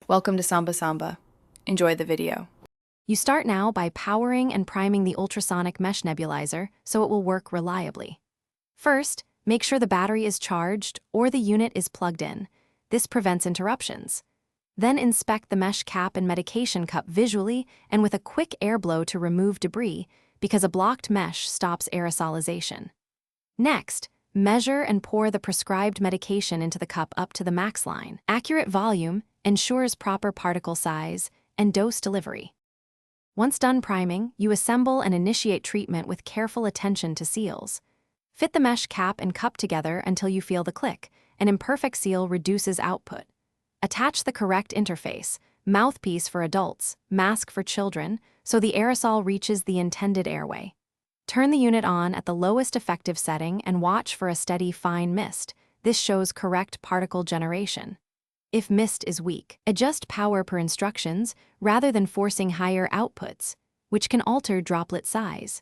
Welcome to Samba Samba. Enjoy the video. You start now by powering and priming the ultrasonic mesh nebulizer so it will work reliably. First, make sure the battery is charged or the unit is plugged in. This prevents interruptions. Then inspect the mesh cap and medication cup visually and with a quick air blow to remove debris, because a blocked mesh stops aerosolization. Next, measure and pour the prescribed medication into the cup up to the max line. Accurate volume ensures proper particle size and dose delivery. Once done priming, you assemble and initiate treatment with careful attention to seals. Fit the mesh cap and cup together until you feel the click. An imperfect seal reduces output. Attach the correct interface, mouthpiece for adults, mask for children, so the aerosol reaches the intended airway. Turn the unit on at the lowest effective setting and watch for a steady fine mist. This shows correct particle generation. If mist is weak, adjust power per instructions rather than forcing higher outputs, which can alter droplet size.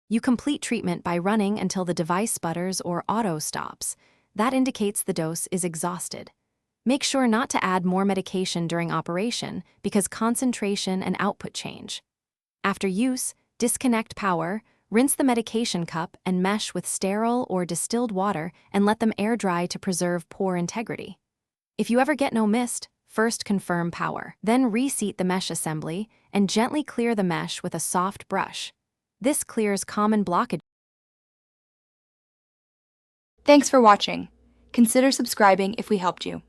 You complete treatment by running until the device sputters or auto stops. That indicates the dose is exhausted. Make sure not to add more medication during operation because concentration and output change. After use, disconnect power, rinse the medication cup and mesh with sterile or distilled water and let them air dry to preserve pore integrity. If you ever get no mist, first confirm power. Then reseat the mesh assembly and gently clear the mesh with a soft brush. This clears common blockage. Thanks for watching. Consider subscribing if we helped you.